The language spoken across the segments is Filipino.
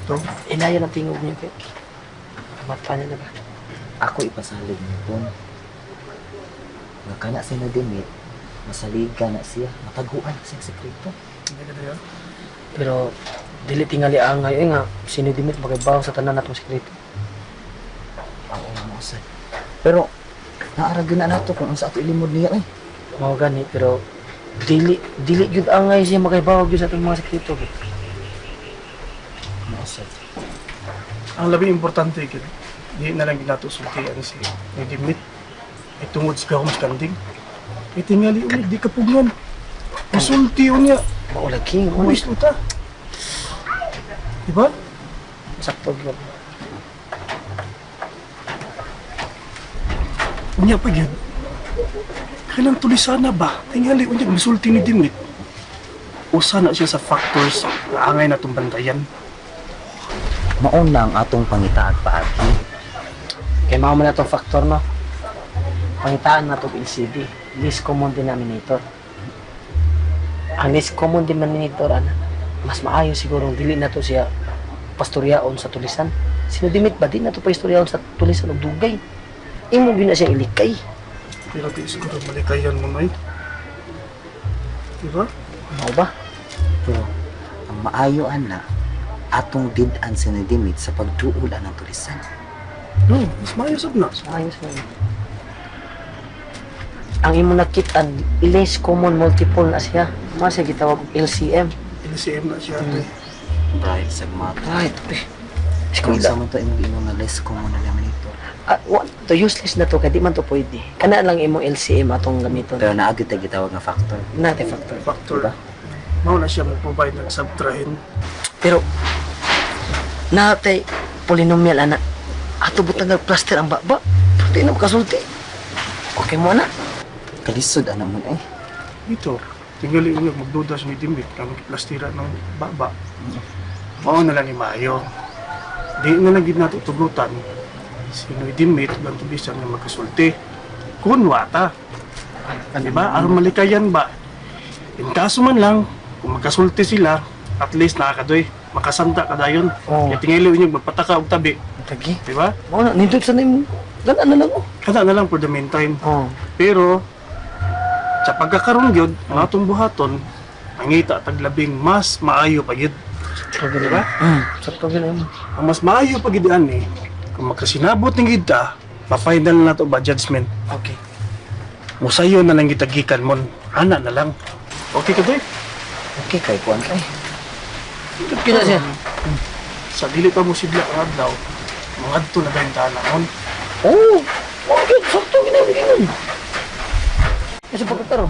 Ito. Ilaya ng tingog niyo, Pep. Mata niya na ba? Ako ipasalig niyo po. Nga kana si Nadimit, masaliga na siya, mataguan na siyang sekreto. Hindi ka tayo. Pero, dili tingali angay. Nga, sinidimit magibaw sa tanan natong sekreto. Oo nga mo, sir. Pero, naaragin na nato kung ang sa ato ilimod niya eh. Mao gani, pero dili gyud angay siya magibaw gyud sa atong mga sekreto. Pep. Oo, sir. Ang labi importante gid. Di na lang ginato sultian si Nadimit. Ay tungod sa gahom standing. Ay tingali ulit, di kapugngan. Masulti niya. Mao lagi, Uwis luta. Diba? sakto gyud. Unya pa yun. Kailang tulisana ba? Tingali unya, masulti ni Dimit. Usa na siya sa factors na angay na itong bantayan. Mauna ang atong pangitaag paagi. Kay mao man atong factor no. Pangitaan na itong LCD, least common denominator. Ang least common denominator, mas maayo siguro dili na to siya pastoryaon sa tulisan. Sinudimit ba din na to pastoryaon sa tulisan og dugay? Imo gyud na siya ilikay. Pero di siguro malikayan mo, May. Diba? Mao ba? Pero, ang maayoan na, atong did-an sa Nadimit sa pagduulan ng tulisan. No, mas maayos na. Ayos man. Ang imo nakitaan, less common multiple na siya. Mas siya gitawag LCM. LCM na siya. Bright sa mata. Right. Kung Eskwela. sa mo to, hindi mo na less common na laminator. To useless na to, kaya di man to pwede. Kana lang imong LCM atong gamiton. Pero naagit na gitawag nga factor. Nate factor. Factor. Diba? Mao na siya mag-provide ng subtrahin. Pero, natay polynomial ana. Ato butang nga plaster ang baba. Di na kasulti. Okay mo na. Kalisod, ano mo eh. Dito, tingali ulit magduda sa Nadimit na magplastira ng baba. Mao na lang ni Mayo. Di na lang gid nato tugutan. Sino Nadimit lang tubisan nga magkasulti. Kunwata. Diba? Aron malikayan ba? In kaso man lang, kung magkasulti sila, at least nakakadoy. Makasanta ka dayon. Oo. Kaya tingali ulit magpataka og tabi. Lagi. Diba? Mo na, nindot sa nimo. Ganaan na lang oh. Kada na lang for the meantime. Oh. Pero sa pagkakaroon gyud ang atong buhaton mangita taglabing mas maayo pa gyud. Diba? Sakto gina mo. Ang mas maayo pa gyud ani kung makasinabot ning gid ta, pa-final na to ba judgment. Okay. Musayo na lang gitagikan mon. Ana na lang. Okay ka doy? Okay, kay Kuan kay. Nindot gina siya. Sa dili pa mo sidla ang adlaw, mangadto na bentahan namon. Oh. Okay, sakto gina gina. Kasi pagkataro.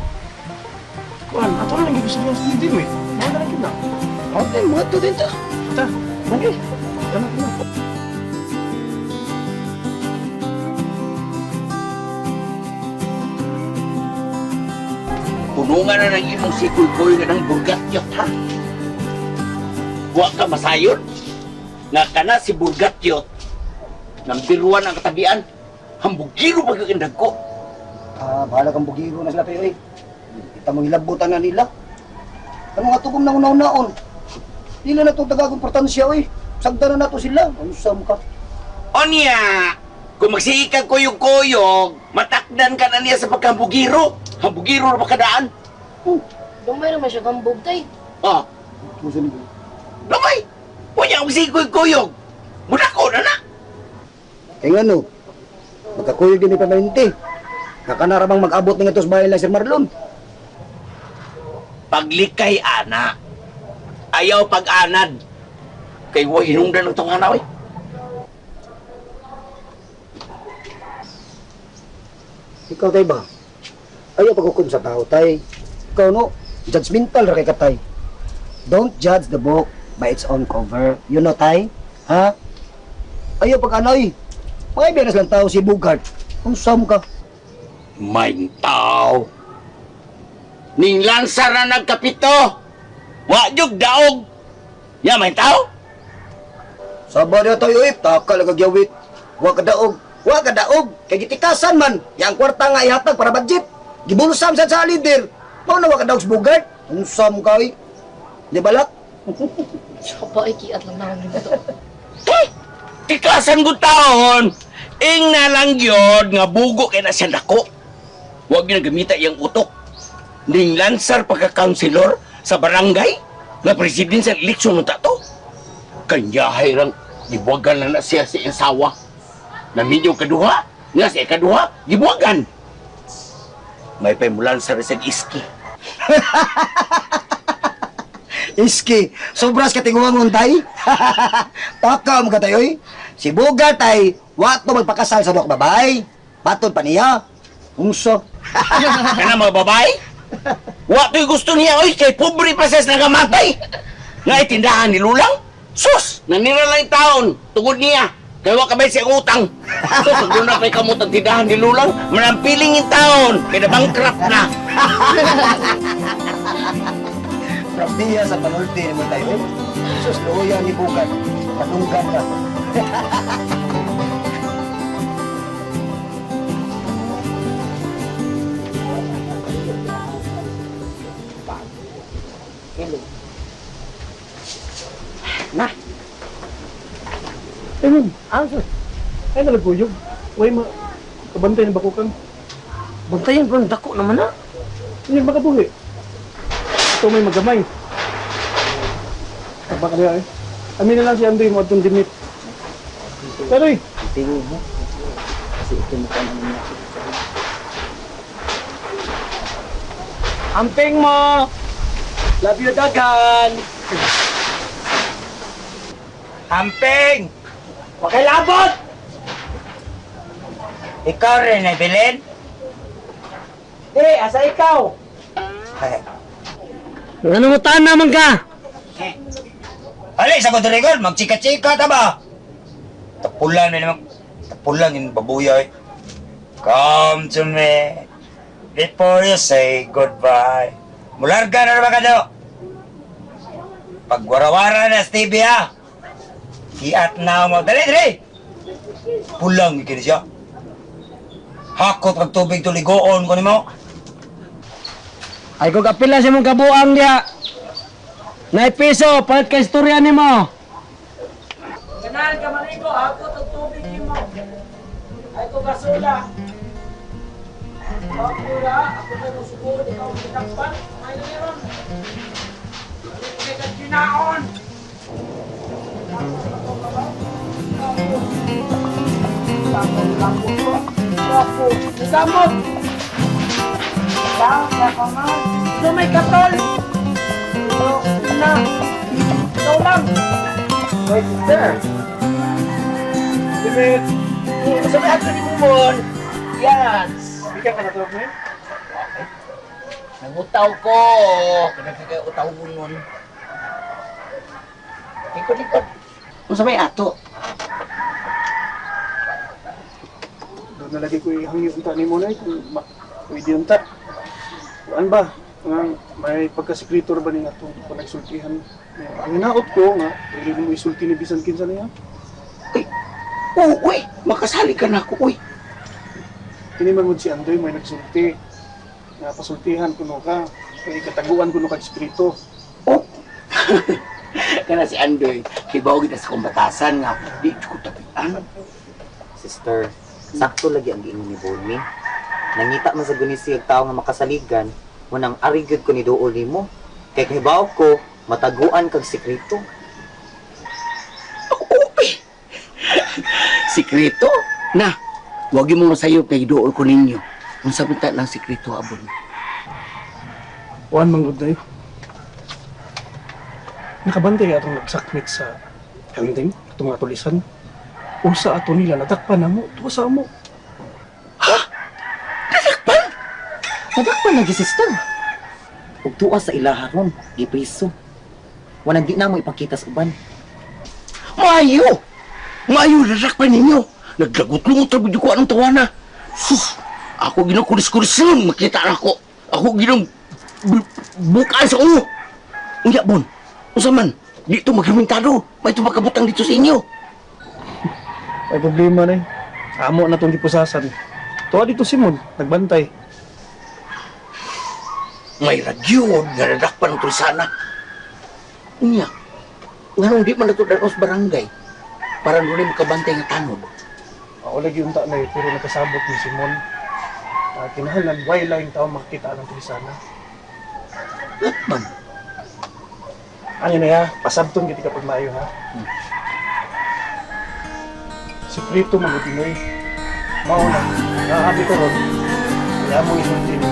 Kuan, ato na lang gyud sa mga din eh. Mao na lang gyud na. Okay, mga to din ta. Ta, Okay. ano na. Punungan na ng imong sikuy-kuy ka ng burgatyot, ha? Huwag ka masayon. Nga ka na si burgatyot. Nang biruan ang katabian. Hambugiro pagkakindag ko. Bahala kang bugiro na sila tayo eh. Kita mo hilabutan na nila. Ano nga tugong na unaw-naon? Dila na itong tagagong importansya eh. Sagda na nato sila. Ano sa mukha? Onya! Kung magsiikag kuyog-kuyog, matakdan ka na niya sa pagkambugiro. Hambugiro na pagkadaan. Dumay naman siya kambog, tay. Ah, Musa nila. damay! Huwag magsikuyog-kuyog. Muna ko na na. Kaya nga no, magkakuyog din ni Pamalinte. Kakanarabang mag-abot ng ito sa bahay lang Sir Marlon. Paglikay, ana. Ayaw pag-anad. Kay huwag hinungdan ng tunganaw eh. Ikaw tay ba? Ayaw paghukom sa tao tay. Ikaw no, judgmental ra kay ka tay. Don't judge the book by its own cover. You know tay? Ha? Ayaw pag-anay. May beres lang tao si Bugart. Kung sam ka. May tao. Ning lansa na nagkapito. Wa jug daog. Ya may tao. Sabar na tayo eh, taka lang agyawit. Wa ka daog, wa ka daog. Kay gitikasan man, yang kwarta nga ihatag para budget. Gibulsam sa leader. Mao na wa ka daog sa Bugart. Unsam kay. Di balak? Siya pa, ikiat lang naman dito. Tikasan ko taon, ing na lang yun nga bugo kay na siya dako. Huwag yun gamita yung utok. Ning lansar pagka-counselor sa barangay, nga president sa eleksyon ng tato. Kanyahay rang gibuwagan na siya sa insawa. Na medyo kaduha, nga siya kaduha, gibuwagan. May pamulan sa resag iski. Iski, sobras katinguang untay. Taka mo katay, oy. Si Bugat ay, wato magpakasal sa dok babay. Batod pa niya. Unso. Kana mga babae? Wa to'y gusto niya, oy, kay pobre pa siya nagamatay. Nga itindahan ni Lulang? Sus! Nanira lang yung taon, tugod niya. Kaya wa kabay siyang utang. Sus, doon na pa'y kamot ang tindahan ni Lulang, manampiling yung taon, kaya bankrupt na. From diya sa panulti naman tayo, oy. Sus, luya ni Bugat. Patunggan ka. Na, Ayun, asa? ay nalaguyog. Uy, kabantay na bakukang. Bantayan bro, dako naman na. Hindi makabuhi. Ito may magamay. Baka kaya eh. Amin na lang si Andoy mo itong dimit. Pero eh, Tingin mo. Kasi ito mo ka naman niya. Amping mo! Love you, dagan! Amping! Pakilabot! Ikaw rin ay bilin? Di, asa ikaw? Ay, Ano mo taan naman ka? alay, sa Rodrigo, magchika-chika ta ba? Tapulan na naman. Tapulan yung babuya eh. Come to me before you say goodbye. Mularga na naman ka daw. Pagwarawara na, Stevie ha. Iat na mo. Dali, dali! Pulang ikin siya. Hakot pag tubig tuligoon ko ni mo. Ay ko kapila sa mong kabuang diya. Naipiso, palit ka istorya ni mo. Ganahan ka manigo, ako to tubig ni mo. Ay ko gasula. Bakura, ako na musugod, ikaw ang tinakpan. Ay na meron. Ay ka ginaon. Lapo, nagamot. May katol! Na! Ikaw lang! Wait, sir! dimit. Sabi ato ni Mumon! Yan! Ika ka natulog na yun? Nangutaw ko! Pinagkakay utaw mo nun. Ikot-ikot! Kung sabay ato? Doon nalagay ko yung hangyo unta ni Monay kung pwede unta. Ano ba? May pagkasekretor ba niya itong panagsultihan? Ang hinaot ko nga, pwede mo isulti ni Bisan kinsa niya. Oo, uy, makasali ka na ako, uy. Tiniman mo si Andoy, may nagsulti. Nga pasultihan kuno ka. Kaya ikataguan kuno ka espiritu. Oh. Kana si Andoy, kibaw kita sa kumbatasan nga, di ko tapian. Sister, sakto lagi ang giingon ni Bonnie. Nangita man sa gunisig tao nga makasaligan, munang arigid ko ni duol nimo. Kay kahibaw ko, mataguan kag sekreto. Uy! Sikreto? Na, huwag mo masayo kay dool ko ninyo. Kung sabi ta lang sikreto, abon. Juan manggod na yun. Nakabantay ka itong nagsakmit sa handing, itong mga tulisan. Usa ato nila, natakpan na mo, tuwa mo. Nadakpan lagi sister. Ug tuwa sa ilaha ron, ipriso. Wanang di na mo ipakita sa uban. Maayo! Maayo, larakpan ninyo. Naglagot-lungot tabi ko anong tawana. Sus! Ako ginakulis-kulis lang, makita ako. Ako bukaan sa ulo. Unya, Bon. Unsa man, dito maghamintado. May tumakabutang dito sa inyo. May problema na Amo na itong gipusasan. Tuwa dito Simon, nagbantay. May radyo, naradakpan ng tulisana. Unya, nga di man nato daros barangay para nulim makabantay nga tanod. Ako lagi yung na pero nakasabot ni Simon. Kinahanglan, why lang yung tao makita ng tulisana. Lat man. Ano na ya, pasabton kita kapag maayo ha. Sikrito mga Pinoy. Mauna, nakahabi ko ron. Kaya mo isulti mo.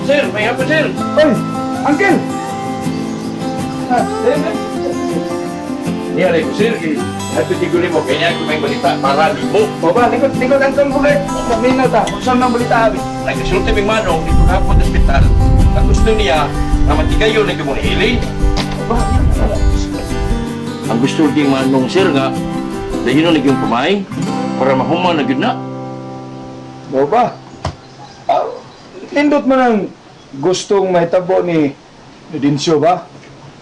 Sir, may hapon sir. Oy, Uncle! Niya rin ko sir, happy tiguli mo, kaya ako may balita para di mo. Baba, likod Uncle Bugay. Magminaw ta, kung saan ang balita abi. Nagkasulti may manong dito na po sa ospital. Ang gusto niya, na matigayo na yung hiling. Ang gusto ding manong sir nga, dahil na naging pamay, para mahuman na yun na. Baba. Nindot man ang gustong mahitabo ni Dinsyo ba?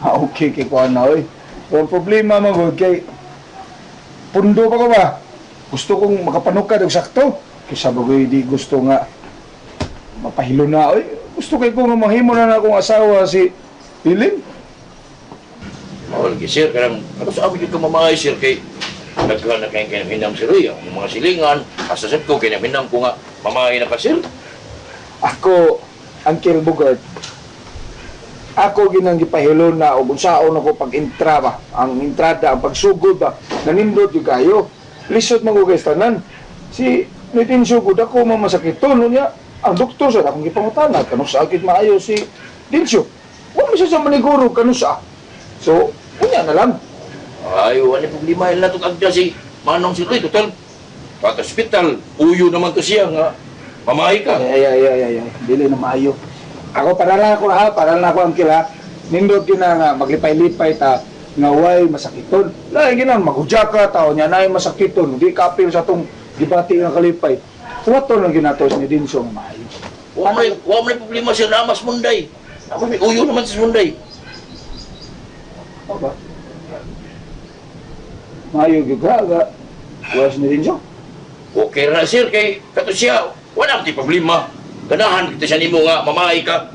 Okay, kay Kuan na, oy. Pero ang problema magod kay pundo pa ko ba? Gusto kong makapanukad og sakto. Kaysa bagoy di gusto nga mapahilo na, oy. Gusto kay ko nga mahimo na akong asawa si Hiling. Oh, lagi sir, karang ano sa amin yung mamay sir kay nagkahan na kayong kinamhinam sir eh. Ang mga silingan, asasad ko kinamhinam ko nga mamay na pa sir. Ako, Uncle Bugart, ako ginang gipahilo na o unsaon ako pag-intra ba, ang entrada, ang pagsugod ba, nanindot yung kayo. Lisod mo ko tanan. Si Nitin Sugod, ako mamasakiton niya. Ang doktor sa akong gipangutana, kanong sakit maayo si Dinsyo. Huwag mo siya sa maniguro, kanong sa. So, unya na lang. Ay, wala problema yun na itong agda si Manong sir. Total, pag hospital, uyo naman to siya nga mamay ka. Ay. Dili na maayo. Ako, para lang ako Uncle ha. Nindot yun na nga, maglipay-lipay ta, nga way masakiton. Lain ginan, maghudya ka, tao niya na yung masakiton. Hindi kapil sa itong gibati nga kalipay. Wato lang ginatos ni Dinsyo nga maayo. Wala may problema sir na mas munday. Ako may uyo naman sa munday. Ano ba? Maayo gigaga. Was ni Dinsyo. Okay na sir, kay kato siya, wala akong problema. Ganahan kita siya nimo nga, mamay ka.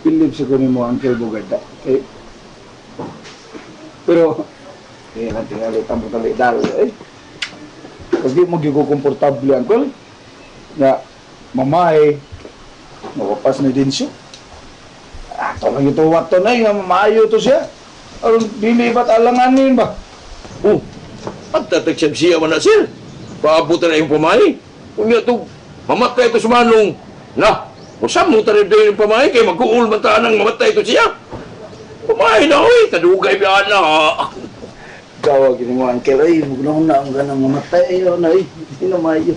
Believe sa kunin mo, Uncle Bugada. Eh, pero, nanti nga ulit ang putali dalo. Kasi di mo gigo komportable, Uncle. Na, mamay, mawapas na din siya. Ato lang ito wato na, nga mamayo to siya. Aron, dili ba't alanganin ba? Oh, pagtatagsab siya man na sir. Paabutan na yung pamay. Kung nga ito, mamatay ito sa manong. Na, usap mo tayo yung pamay, kaya mag-uul man ang mamatay ito siya. Pamay na, oy, kadugay biyaan na. Gawa, gini mo, Uncle. Ay, magunahon na ang ganang mamatay. Ayaw na, ay. Hindi na mayo.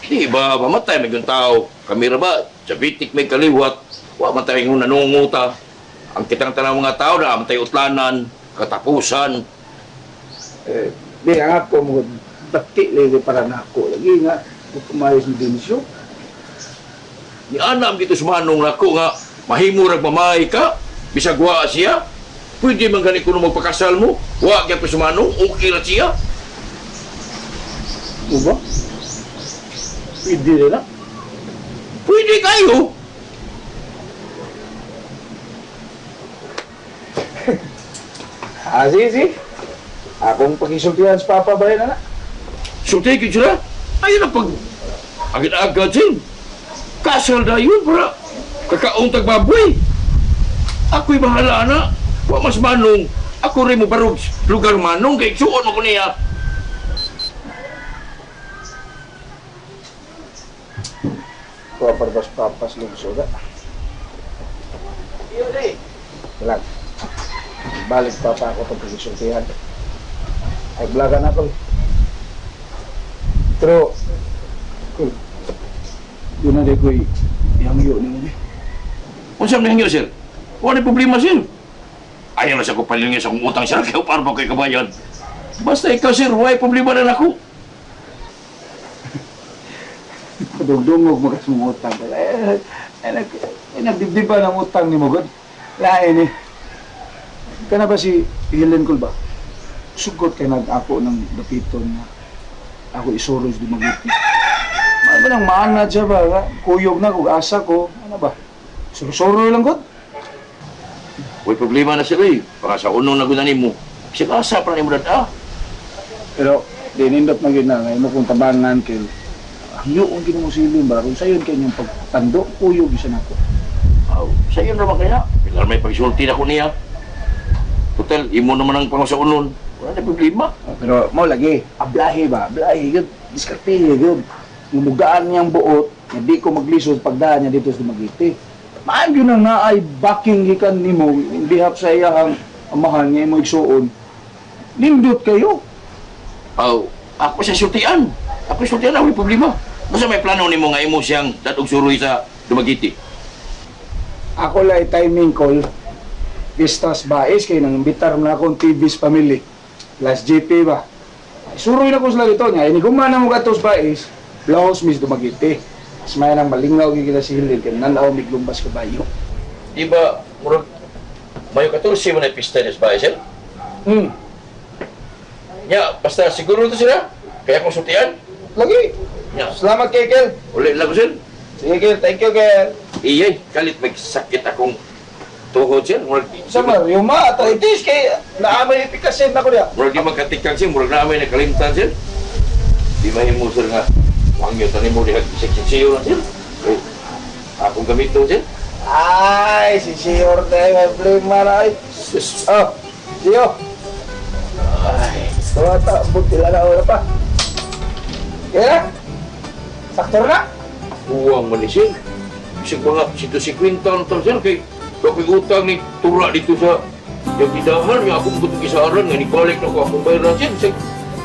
Di ba, mamatay may yung tao. Kamira ba, sa bitik may kaliwat. Wa matay yung nanunguta. Ang kitang tanang mga tao na amatay utlanan, katapusan. Di nga ako mo dati lagi para na ako lagi nga kumayos ni Dinsyo. Ni anam dito sa manong nako nga mahimurag mamay ka, bisag wa siya. Pwede man gani kuno magpakasal mo. Wa gyud sa manong, okay ra siya. Uba? Pwede rin na. Pwede kayo. Sige. Akong pagisultihan sa Papa ba na? Sulti gyud sila. Ayun na pag agad-agad sin. Kasal na yun para kakauntag baboy. Ako'y bahala na. Wa mas manong. Ako rin mo barog lugar manong kay suon mo ko niya. Paparbas papas lungsod na. Lang. Balik Papa ako itong pagisultihan. Ay, blaga na ako. Pero, yun na rin ko'y ihangyo ni mo. Unsa man niyo sir? Wala problema sir. Ayaw na sa ko palingin sa kong utang sir kaya para ba kay kabayan. Basta ikaw sir, wala problema na ako. Dugdungog magkasumutang. Ay, nagdibdiba ng utang ni mo, God. Lain eh. Ka na ba si Helen Col ba? Sugot kay nag-ako ng dapiton na ako isuros di maguti. Ano ba nang maanad siya ba? Nga? Kuyog na, kung asa ko. Ano ba? Suro-suro lang, God. May problema na sila eh. Baka sa unong nagunanin mo. Sila asa pa na mo dada. Pero, dinindot na gina, ngayon mo kung tabangan kay hiyo ang ginamusilin ba? Ron sa'yo kanyang pagtando, kuyog isa na ko. Aw, sa iyo naman kaya. Pilar may pagsulti na ko niya. Total, imo naman ang pangaw sa unon. Wala na problema. Pero mo lagi, ablahe ba? Ablahe, yun. Diskartihe, yun. Numugaan niyang buot, na di ko maglisod pagdaan niya dito sa Dumaguete. Maan yun ang naay backing hikan ni mo, in behalf sa iyang amahan niya mo igsuon. Nindot kayo. Aw, ako siya sultian. Ako sultian na, may problema. Basta may plano ni mo nga imo siyang datog suroy sa Dumaguete. Ako lang timing call. Vistas Bais, kaya nang imbitar na akong TV's family. Last GP ba? Suroy na ko sila dito niya. Inigumana mo gatos Bais, Laos Miss Dumaguete. Mas may nang malingaw gigila si Hilil, kaya nalaw miglumbas kabayo. Di ba, murag, mayo 14 mo na pista ni Sbay, sir? Ya, basta siguro to sila. Kaya kong sultian. Lagi. Ya, Salamat kay Kel. uli lang ko, sir. Sige Kel, thank you Kel. Iyay, kalit may sakit akong tuhod, sir. Murag, Sama, yung arthritis kay naamay ipikasin ako niya. murag di magkatikang, sir. Murag na may nakalimtan, sir. Di mahimo, sir, nga. Huwag yun, tanin mo, di siksiyo na, sir. Eh, akong gamit to, sir. Ay, si Siyor tayo, may problema na ay. Sus. Oh, Siyo. Ay, tawata, buti lang na oras pa. Kaya, saktor na. Uwang man ni, sir. Bisig ba nga, sito si Quintal to, sir. Kay, kapag utang ni Tura dito sa yung tidahan, yung akong butong isaran, nga ni balik na ko akong bayaran, sir.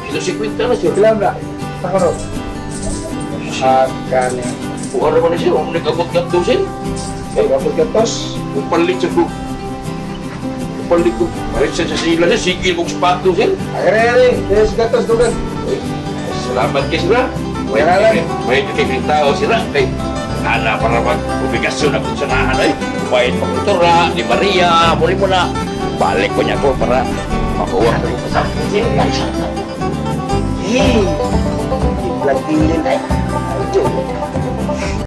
Sito si Quintal na, sir. Ilan na? Saktor. Hakane. Bukan naman na, sir. Ang nag-abot ka to, sir. Kaya kapag katos. Upalit sa bro. Upalit ko. Kahit sa sila, sir. Sigil kong sapato, sir. Ay, Des gatos dugan. Salamat kay sila. May kay tao sila. Kay ana para mag-obligasyon ako sa nahan ay. Kumain pa ko Tura, ni Maria, muli mo na. Balik ko niya ko para makuha ko sa Hey! Lagi din ay.